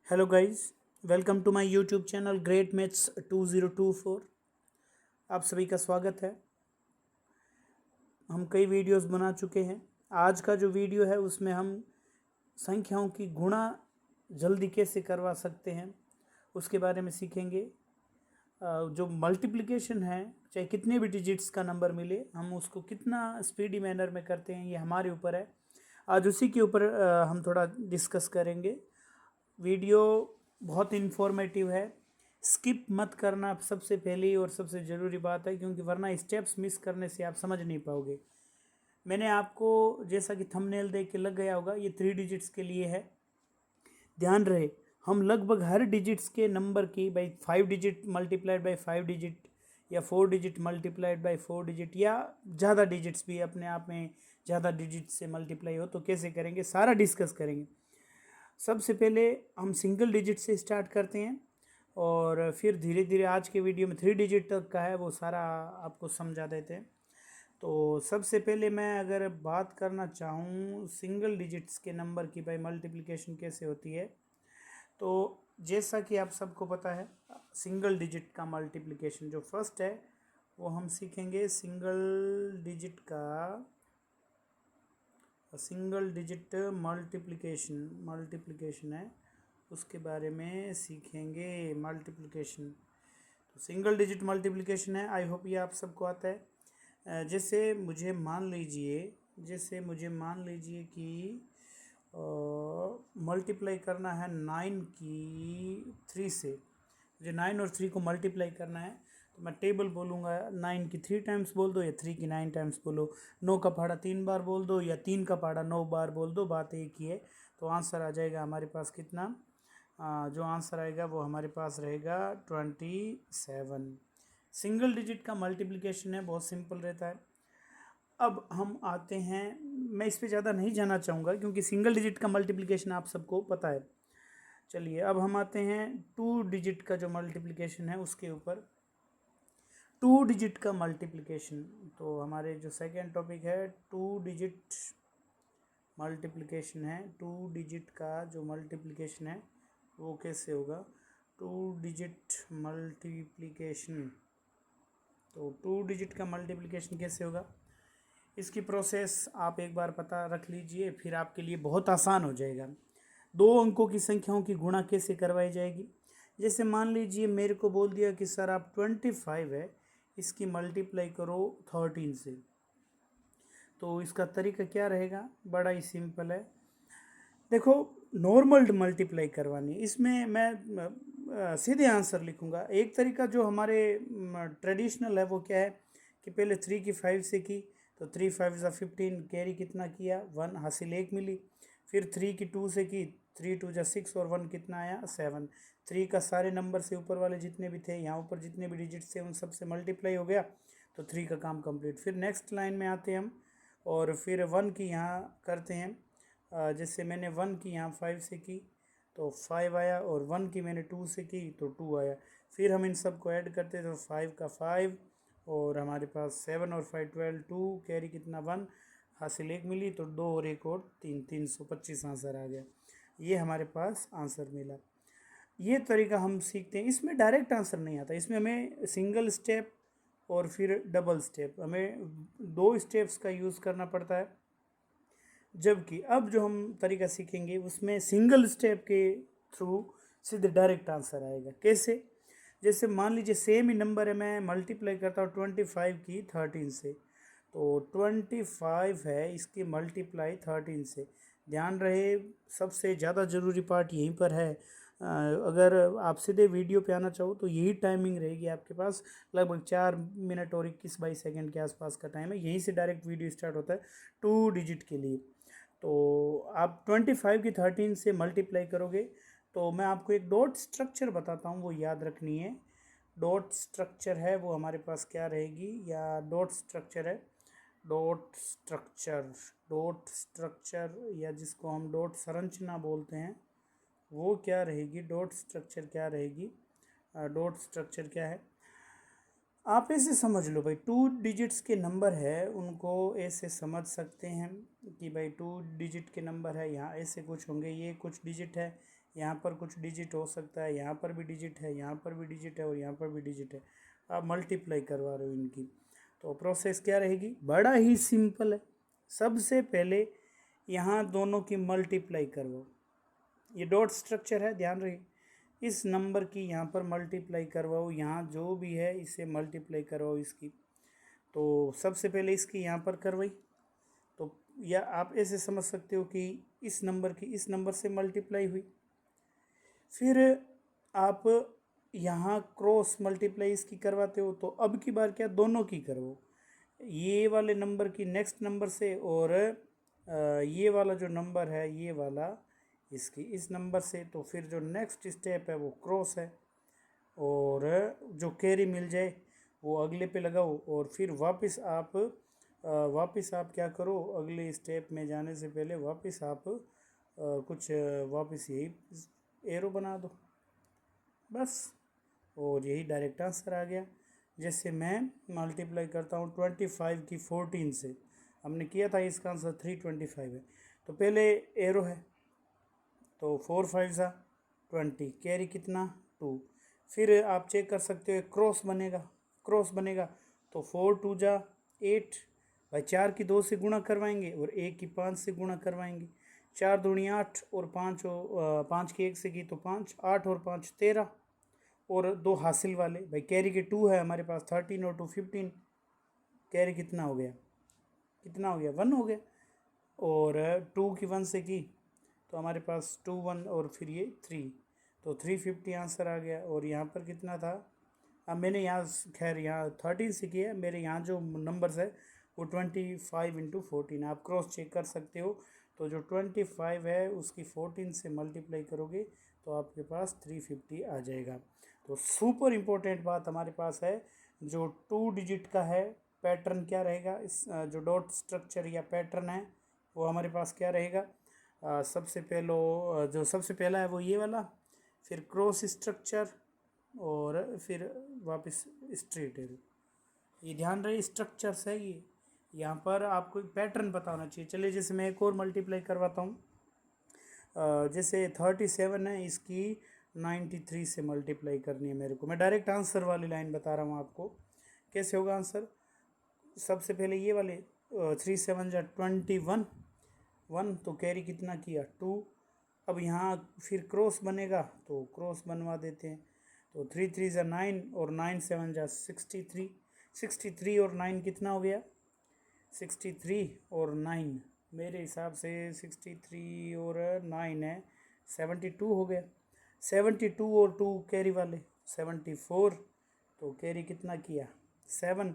Hello guys, welcome to my YouTube channel great maths 2024। आप सभी का स्वागत है। हम कई वीडियोस बना चुके हैं। आज का जो वीडियो है उसमें हम संख्याओं की गुणा जल्दी कैसे करवा सकते हैं उसके बारे में सीखेंगे। जो मल्टीप्लिकेशन है, चाहे कितने भी डिजिट्स का नंबर मिले, हम उसको कितना स्पीडी मैनर में करते हैं ये हमारे ऊपर है। आज उसी के ऊपर हम थोड़ा डिस्कस करेंगे। वीडियो बहुत इन्फॉर्मेटिव है, स्किप मत करना सबसे पहली और सबसे ज़रूरी बात है, क्योंकि वरना स्टेप्स मिस करने से आप समझ नहीं पाओगे। मैंने आपको जैसा कि थंबनेल देख के लग गया होगा, ये 3 डिजिट्स के लिए है। ध्यान रहे, हम लगभग हर डिजिट्स के नंबर की by 5 digit multiplied by 5 digit या 4 डिजिट मल्टीप्लाइड बाई 4 डिजिट या ज़्यादा डिजिट्स भी अपने आप में ज़्यादा डिजिट से मल्टीप्लाई हो तो कैसे करेंगे, सारा डिस्कस करेंगे। सबसे पहले हम सिंगल डिजिट से स्टार्ट करते हैं और फिर धीरे धीरे आज के वीडियो में 3 डिजिट तक का है वो सारा आपको समझा देते हैं। तो सबसे पहले मैं अगर बात करना चाहूँ सिंगल डिजिट्स के नंबर की भाई मल्टीप्लिकेशन कैसे होती है, तो जैसा कि आप सबको पता है सिंगल डिजिट का मल्टीप्लिकेशन जो फर्स्ट है वो हम सीखेंगे। सिंगल डिजिट मल्टीप्लिकेशन है, उसके बारे में सीखेंगे। मल्टीप्लिकेशन तो सिंगल डिजिट मल्टीप्लिकेशन है, आई होप ये आप सबको आता है। जैसे मुझे मान लीजिए कि मल्टीप्लाई करना है 9 की 3 से। मुझे 9 और 3 को मल्टीप्लाई करना है तो मैं टेबल बोलूँगा, 9 की 3 टाइम्स बोल दो या 3 की 9 टाइम्स बोलो, 9 का पहाड़ा 3 बार बोल दो या 3 का पहाड़ा 9 बार बोल दो, बात एक ही है। तो आंसर आ जाएगा हमारे पास कितना, जो आंसर आएगा वो हमारे पास रहेगा 27। सिंगल डिजिट का मल्टीप्लिकेशन है, बहुत सिंपल रहता है। अब हम आते हैं, मैं इस पे ज़्यादा नहीं जाना चाहूँगा क्योंकि सिंगल डिजिट का मल्टीप्लिकेशन आप सबको पता है। चलिए अब हम आते हैं 2 डिजिट का जो मल्टीप्लिकेशन है उसके ऊपर। 2 डिजिट का मल्टीप्लिकेशन, तो हमारे जो सेकेंड टॉपिक है 2 डिजिट मल्टीप्लिकेशन है। 2 डिजिट का जो मल्टीप्लिकेशन है वो कैसे होगा, 2 डिजिट मल्टीप्लिकेशन। तो 2 डिजिट का मल्टीप्लिकेशन कैसे होगा, इसकी प्रोसेस आप एक बार पता रख लीजिए, फिर आपके लिए बहुत आसान हो जाएगा। 2 अंकों की संख्याओं की गुणा कैसे करवाई जाएगी। जैसे मान लीजिए मेरे को बोल दिया कि सर आप 25 है, इसकी मल्टीप्लाई करो 13 से। तो इसका तरीका क्या रहेगा, बड़ा ही सिंपल है। देखो, नॉर्मल मल्टीप्लाई करवानी है, इसमें मैं सीधे आंसर लिखूंगा। एक तरीका जो हमारे ट्रेडिशनल है वो क्या है कि पहले 3 की 5 से की, तो 3 5 ज़ा 15, कैरी कितना किया 1, हासिल 1 मिली। फिर 3 की 2 से की, 3 2 ज़ा 6 और 1 कितना आया 7। 3 का सारे नंबर से ऊपर वाले जितने भी थे, यहाँ ऊपर जितने भी डिजिट्स थे उन सब से मल्टीप्लाई हो गया, तो 3 का काम कंप्लीट। फिर नेक्स्ट लाइन में आते हैं हम और फिर 1 की यहाँ करते हैं। जैसे मैंने 1 की यहाँ 5 से की तो 5 आया, और 1 की मैंने 2 से की तो 2 आया। फिर हम इन सब को ऐड करते तो 5 का 5 और हमारे पास 7 और 5 12, 2 कैरी कितना 1, हासिल 1 मिली, तो 2 और 1 और 3, 325 आंसर आ गया। ये हमारे पास आंसर मिला। ये तरीका हम सीखते हैं। इसमें डायरेक्ट आंसर नहीं आता, इसमें हमें सिंगल स्टेप और फिर डबल स्टेप, हमें 2 स्टेप्स का यूज़ करना पड़ता है। जबकि अब जो हम तरीका सीखेंगे उसमें सिंगल स्टेप के थ्रू सीधे डायरेक्ट आंसर आएगा। कैसे, जैसे मान लीजिए सेम ही नंबर है, मैं मल्टीप्लाई करता हूँ 25 की 13 से, तो 25 है, इसकी मल्टीप्लाई 13 से। ध्यान रहे, सबसे ज़्यादा ज़रूरी पार्ट यहीं पर है। अगर आप सीधे वीडियो पे आना चाहो तो यही टाइमिंग रहेगी आपके पास, लगभग 4 मिनट और 21-22 सेकेंड के आसपास का टाइम है, यहीं से डायरेक्ट वीडियो स्टार्ट होता है 2 डिजिट के लिए। तो आप 25 की 13 से मल्टीप्लाई करोगे तो मैं आपको एक डॉट स्ट्रक्चर बताता हूँ, वो याद रखनी है। डॉट स्ट्रक्चर है वो हमारे पास क्या रहेगी, या डॉट स्ट्रक्चर है, डॉट स्ट्रक्चर या जिसको हम डॉट संरचना बोलते हैं वो क्या रहेगी, डॉट स्ट्रक्चर क्या रहेगी। डॉट स्ट्रक्चर क्या है, आप ऐसे समझ लो भाई, 2 डिजिट्स के नंबर है उनको ऐसे समझ सकते हैं कि भाई 2 डिजिट के नंबर है, यहाँ ऐसे कुछ होंगे, ये कुछ डिजिट है, यहाँ पर कुछ डिजिट हो सकता है, यहाँ पर भी डिजिट है, यहाँ पर भी डिजिट है और यहाँ पर भी डिजिट है। आप मल्टीप्लाई करवा रहे हो इनकी, तो प्रोसेस क्या रहेगी, बड़ा ही सिंपल है। सबसे पहले यहाँ दोनों की मल्टीप्लाई करवाओ, ये डॉट स्ट्रक्चर है, ध्यान रहे, इस नंबर की यहाँ पर मल्टीप्लाई करवाओ, यहाँ जो भी है इसे मल्टीप्लाई करवाओ इसकी। तो सबसे पहले इसकी यहाँ पर करवाई, तो या आप ऐसे समझ सकते हो कि इस नंबर की इस नंबर से मल्टीप्लाई हुई। फिर आप यहाँ क्रॉस मल्टीप्लाई इसकी करवाते हो, तो अब की बार क्या, दोनों की करो, ये वाले नंबर की नेक्स्ट नंबर से, और ये वाला जो नंबर है ये वाला इसकी इस नंबर से। तो फिर जो नेक्स्ट स्टेप है वो क्रॉस है, और जो कैरी मिल जाए वो अगले पे लगाओ, और फिर वापस आप क्या करो, अगले स्टेप में जाने से पहले वापस आप कुछ वापस यही एरो बना दो बस, और यही डायरेक्ट आंसर आ गया। जैसे मैं मल्टीप्लाई करता हूँ 25 की 14 से, हमने किया था, इसका आंसर 325 है। तो पहले एरो है, तो 4 5 सा 20, कैरी कितना 2। फिर आप चेक कर सकते हो क्रॉस बनेगा, तो 4 2 जा 8, भाई 4 की 2 से गुणा करवाएंगे और 1 की 5 से गुणा करवाएंगे, 4 दूनी 8 और 5 की 1 से की तो 5, 8 और 5 13, और 2 हासिल वाले, भाई कैरी के 2 है हमारे पास, 13 और 2 15, कैरी कितना हो गया 1 हो गया, और 2 की 1 से की तो हमारे पास 2 1 और फिर ये 3, तो 350 आंसर आ गया। और यहाँ पर कितना था, अब मैंने यहाँ खैर यहाँ 13 से किया, मेरे यहाँ जो नंबर्स है वो 25 इंटू 14, आप क्रॉस चेक कर सकते हो। तो जो 25 है उसकी 14 से मल्टीप्लाई करोगे तो आपके पास 350 आ जाएगा। तो सुपर इम्पोर्टेंट बात हमारे पास है, जो 2 डिजिट का है पैटर्न क्या रहेगा, इस जो डॉट स्ट्रक्चर या पैटर्न है वो हमारे पास क्या रहेगा, सबसे पहला है वो ये वाला, फिर क्रॉस स्ट्रक्चर, और फिर वापस स्ट्रेट एरो। ये ध्यान रहे स्ट्रक्चर्स है ये, यहाँ पर आपको एक पैटर्न पता होना चाहिए। चलिए जैसे मैं एक और मल्टीप्लाई करवाता हूँ, जैसे 37 है, इसकी 93 से मल्टीप्लाई करनी है मेरे को, मैं डायरेक्ट आंसर वाली लाइन बता रहा हूँ आपको कैसे होगा आंसर। सबसे पहले ये वाले 3 7 जा 21 1, तो कैरी कितना किया 2। अब यहाँ फिर क्रॉस बनेगा तो क्रॉस बनवा देते हैं, तो 3 3 जा 9 और 9 7 जा 63 और 9 कितना हो गया 63 और 9, मेरे हिसाब से 63 और 9 है 72 हो गया, 72 और 2 कैरी वाले 74, तो कैरी कितना किया 7,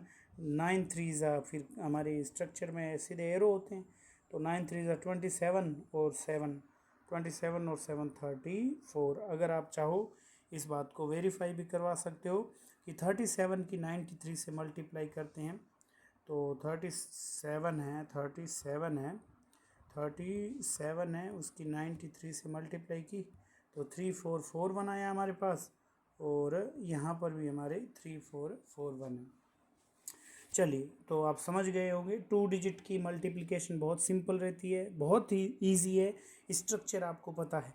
9 3 ज़ा, फिर हमारे स्ट्रक्चर में सीधे एरो होते हैं, तो 9 3 ज़ा 27 और 7 27 और 7 34। अगर आप चाहो इस बात को वेरीफाई भी करवा सकते हो कि 37 की 93 से मल्टीप्लाई करते हैं तो 37 है उसकी 93 से मल्टीप्लाई की तो 344 आया हमारे पास, और यहाँ पर भी हमारे 3441 है। चलिए तो आप समझ गए होंगे 2 डिजिट की मल्टीप्लिकेशन बहुत सिंपल रहती है, बहुत ही इजी है, स्ट्रक्चर आपको पता है।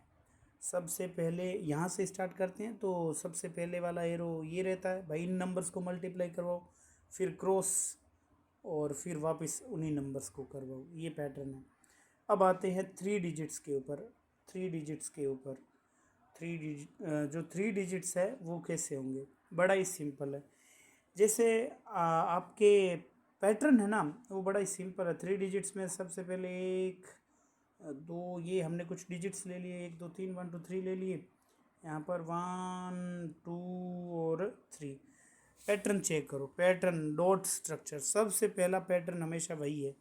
सबसे पहले यहाँ से स्टार्ट करते हैं, तो सबसे पहले वाला एरो ये रहता है, भाई इन नंबर्स को मल्टीप्लाई करवाओ, फिर क्रॉस, और फिर वापस उन्हीं नंबर्स को करवाओ, ये पैटर्न है। अब आते हैं 3 डिजिट्स के ऊपर। जो 3 डिजिट्स है वो कैसे होंगे, बड़ा ही सिंपल है। जैसे आपके पैटर्न है ना वो बड़ा ही सिंपल है। 3 डिजिट्स में सबसे पहले 1 2, ये हमने कुछ डिजिट्स ले लिए, 1 2 3 1 2 3 ले लिए, यहाँ पर 1 2 और 3। पैटर्न चेक करो, पैटर्न डॉट स्ट्रक्चर, सबसे पहला पैटर्न हमेशा वही है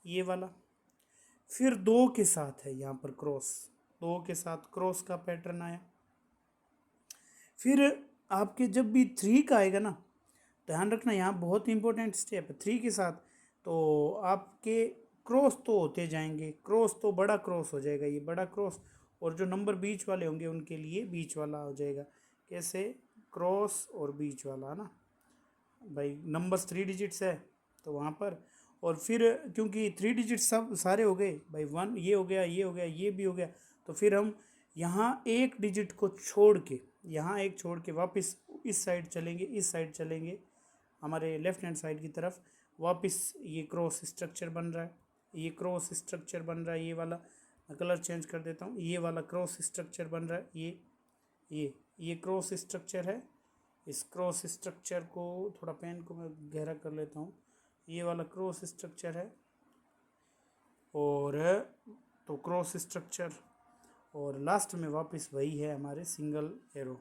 ये वाला। फिर 2 के साथ है यहाँ पर क्रॉस, 2 के साथ क्रॉस का पैटर्न आया। फिर आपके जब भी 3 का आएगा ना, ध्यान रखना यहाँ बहुत इंपॉर्टेंट स्टेप है, 3 के साथ तो आपके क्रॉस तो होते जाएंगे, क्रॉस तो बड़ा क्रॉस हो जाएगा, ये बड़ा क्रॉस, और जो नंबर बीच वाले होंगे उनके लिए बीच वाला हो जाएगा। कैसे, क्रॉस और बीच वाला ना, भाई नंबर्स 3 डिजिट्स है तो वहाँ पर, और फिर क्योंकि 3 डिजिट्स सब सारे हो गए भाई, 1 ये हो गया, ये हो गया, ये भी हो गया, तो फिर हम यहाँ एक डिजिट को छोड़ के, यहाँ एक छोड़ के वापस इस साइड चलेंगे, इस साइड चलेंगे हमारे लेफ्ट हैंड साइड की तरफ, वापस ये क्रॉस स्ट्रक्चर बन रहा है, ये क्रॉस स्ट्रक्चर बन रहा है, ये वाला मैं कलर चेंज कर देता हूँ, ये वाला क्रॉस स्ट्रक्चर बन रहा है, ये क्रॉस स्ट्रक्चर है। इस क्रॉस स्ट्रक्चर को थोड़ा पेन को मैं गहरा कर लेता हूँ, ये वाला क्रॉस स्ट्रक्चर है, और तो क्रॉस स्ट्रक्चर, और लास्ट में वापस वही है हमारे सिंगल एरो।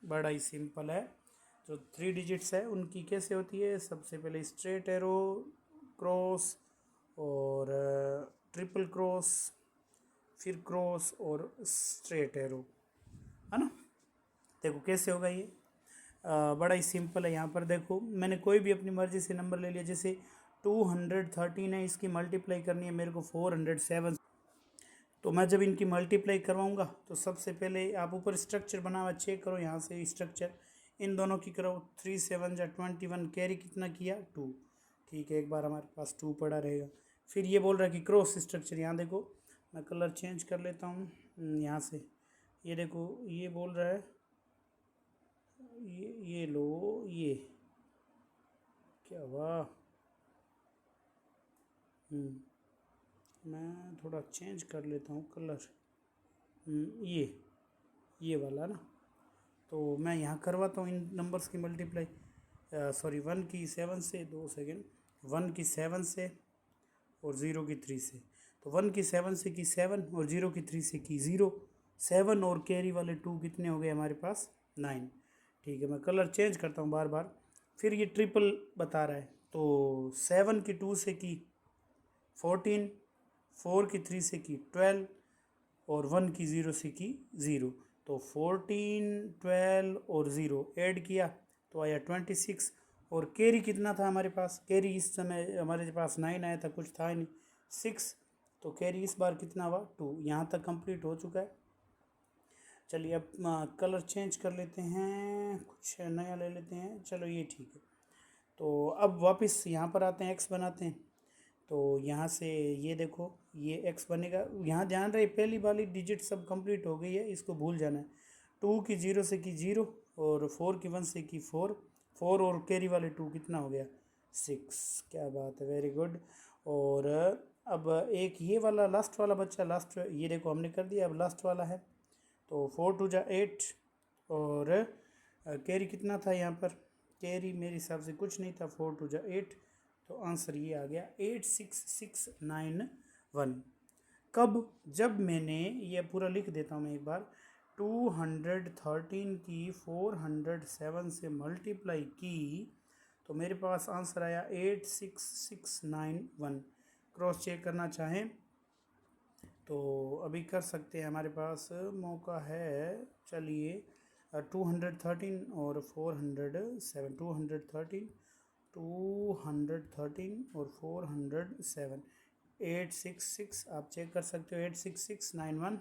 बड़ा ही सिंपल है। जो 3 डिजिट्स है उनकी कैसे होती है, सबसे पहले स्ट्रेट एरो, क्रॉस, और ट्रिपल क्रॉस, फिर क्रॉस और स्ट्रेट एरो, है ना। देखो कैसे होगा ये, बड़ा ही सिंपल है। यहाँ पर देखो मैंने कोई भी अपनी मर्ज़ी से नंबर ले लिया, जैसे 213 है, इसकी मल्टीप्लाई करनी है मेरे को 407। तो मैं जब इनकी मल्टीप्लाई करवाऊँगा तो सबसे पहले आप ऊपर स्ट्रक्चर बना हुआ चेक करो, यहाँ से स्ट्रक्चर इन दोनों की करो, 3 7 जा 21, कैरी कितना किया 2, ठीक है, एक बार हमारे पास 2 पड़ा रहेगा। फिर ये बोल रहा है कि क्रॉस स्ट्रक्चर, यहाँ देखो मैं कलर चेंज कर लेता हूँ, यहाँ से ये देखो, ये बोल रहा है, ये लो, ये क्या हुआ, मैं थोड़ा चेंज कर लेता हूँ कलर, ये वाला ना, तो मैं यहाँ करवाता हूँ इन नंबर्स की मल्टीप्लाई, सॉरी 1 की 7 से, 2 सेकेंड, 1 की 7 से और 0 की 3 से, तो 1 की 7 से की 7 और 0 की 3 से की 0, 7 और कैरी वाले 2 कितने हो गए हमारे पास 9, ठीक है। मैं कलर चेंज करता हूँ बार बार। फिर ये ट्रिपल बता रहा है, तो 7 की 2 से की 14, 4 की 3 से की 12 और 1 की 0 से की 0, तो 14, 12 और 0 ऐड किया तो आया 26, और कैरी कितना था हमारे पास, कैरी इस समय हमारे पास 9 आया था, कुछ था ही नहीं 6, तो कैरी इस बार कितना हुआ 2। यहाँ तक कंप्लीट हो चुका है। चलिए अब कलर चेंज कर लेते हैं, कुछ नया ले लेते हैं, चलो ये ठीक है। तो अब वापस यहाँ पर आते हैं, एक्स बनाते हैं। तो यहाँ से ये देखो ये एक्स बनेगा, यहाँ ध्यान रहे पहली वाली डिजिट सब कंप्लीट हो गई है, इसको भूल जाना है। 2 की 0 से की 0 और 4 की 1 से की 4, 4 और कैरी वाले 2 कितना हो गया 6, क्या बात है, वेरी गुड। और अब एक ये वाला लास्ट वाला बच्चा, लास्ट ये देखो हमने कर दिया, अब लास्ट वाला है, तो 4 2 जा 8, और कैरी कितना था यहाँ पर, कैरी मेरे हिसाब से कुछ नहीं था, 4 2 जा 8, तो आंसर ये आ गया 86691। कब, जब मैंने ये पूरा लिख देता हूँ मैं एक बार, 213 की 407 से मल्टीप्लाई की तो मेरे पास आंसर आया 86691। क्रॉस चेक करना चाहें तो अभी कर सकते हैं, हमारे पास मौका है। चलिए 213 और 407, 213 और 407, 866 आप चेक कर सकते हो, 86691,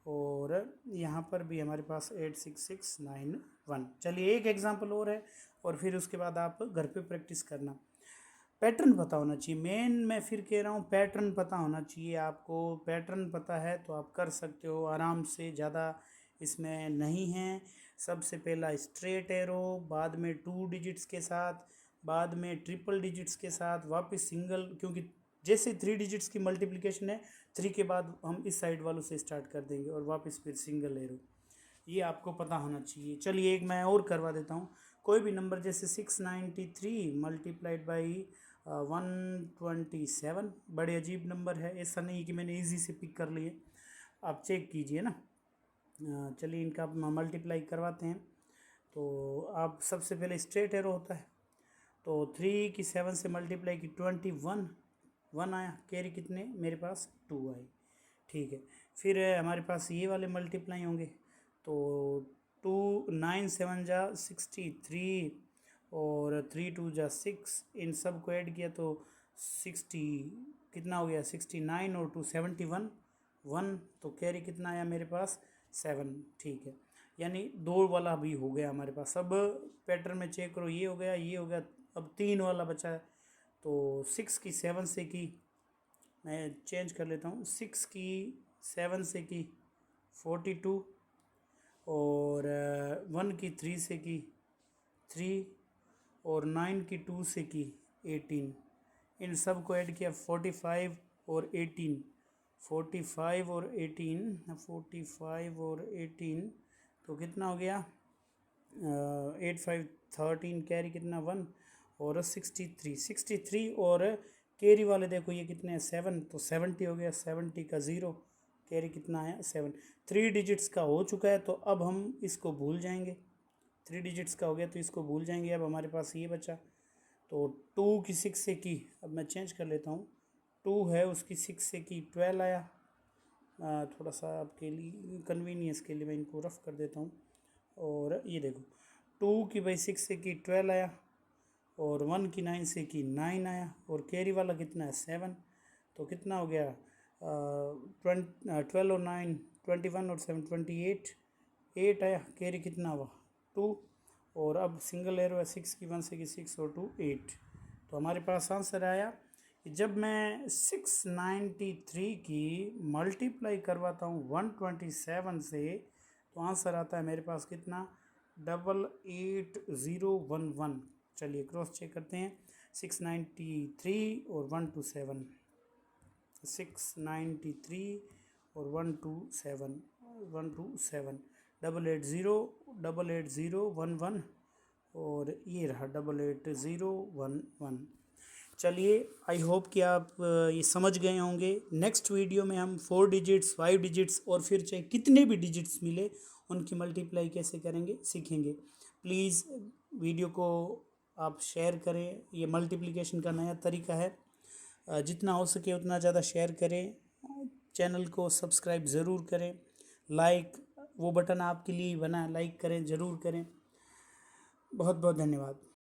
और यहाँ पर भी हमारे पास 86691। चलिए एक एग्जांपल और है, और फिर उसके बाद आप घर पे प्रैक्टिस करना। पैटर्न पता होना चाहिए, मेन मैं फिर कह रहा हूँ पैटर्न पता होना चाहिए आपको। पैटर्न पता है तो आप कर सकते हो आराम से, ज़्यादा इसमें नहीं है। सबसे पहला स्ट्रेट एरो, बाद में 2 डिजिट्स के साथ, बाद में ट्रिपल डिजिट्स के साथ, वापस सिंगल, क्योंकि जैसे 3 डिजिट्स की मल्टीप्लिकेशन है 3 के बाद हम इस साइड वालों से स्टार्ट कर देंगे, और वापस फिर सिंगल एरो, ये आपको पता होना चाहिए। चलिए एक मैं और करवा देता हूँ। कोई भी नंबर जैसे 693 मल्टीप्लाइड बाई 127, बड़े अजीब नंबर है, ऐसा नहीं कि मैंने इजी से पिक कर लिए, आप चेक कीजिए ना। चलिए इनका मल्टीप्लाई करवाते हैं। तो आप सबसे पहले स्ट्रेट एरो होता है, तो 3 की 7 से मल्टीप्लाई की 21, 1 आया, कैरी कितने मेरे पास 2 आई, ठीक है। फिर हमारे पास ये वाले मल्टीप्लाई होंगे, तो 2 9 7 जा 63 और 3 2 जा 6, इन सब को ऐड किया तो 60 कितना हो गया 69, और 2 71, 1, तो कैरी कितना आया मेरे पास 7, ठीक है। यानी 2 वाला भी हो गया हमारे पास। अब पैटर्न में चेक करो, ये हो गया, ये हो गया, अब 3 वाला बचा है, तो 6 की 7 से की, मैं चेंज कर लेता हूँ, 6 की 7 से की 42 और 1 की 3 से की 3 और 9 की 2 से की 18, इन सब को ऐड किया 45 और 18, 45 और 18, 45 और 18 तो कितना हो गया 8 5 13, कैरी कितना 1 और 63 और कैरी वाले देखो ये कितने हैं 7, तो 70 हो गया, 70 का 0, कैरी कितना आया 7, 3 डिजिट्स का हो चुका है। तो अब हम इसको भूल जाएंगे, 3 डिजिट्स का हो गया तो इसको भूल जाएंगे। अब हमारे पास ये बचा, तो 2 की 6 से की, अब मैं चेंज कर लेता हूँ, 2 है उसकी 6 से की 12 आया। थोड़ा सा आपके लिए कन्वीनियंस के लिए मैं इनको रफ कर देता हूँ। और ये देखो 2 की बाई 6 से की 12 आया और 1 की 9 से की 9 आया और कैरी वाला कितना है 7, तो कितना हो गया 12 और 9 21 और 7 28, 8 आया, कैरी कितना हुआ 2 और अब सिंगल एरो है 6 की 1 से की 6 और 2 8। तो हमारे पास आंसर आया कि जब मैं 693 की मल्टीप्लाई करवाता हूँ 127 से तो आंसर आता है मेरे पास कितना 88011। चलिए क्रॉस चेक करते हैं, 693 और 127, 693 और 127 88011 और ये रहा 88011। चलिए आई होप कि आप ये समझ गए होंगे। नेक्स्ट वीडियो में हम 4 डिजिट्स 5 डिजिट्स और फिर चाहे कितने भी डिजिट्स मिले उनकी मल्टीप्लाई कैसे करेंगे सीखेंगे। प्लीज़ वीडियो को आप शेयर करें, ये मल्टीप्लिकेशन का नया तरीका है, जितना हो सके उतना ज़्यादा शेयर करें, चैनल को सब्सक्राइब ज़रूर करें, लाइक वो बटन आपके लिए बना है, लाइक करें ज़रूर करें। बहुत बहुत धन्यवाद।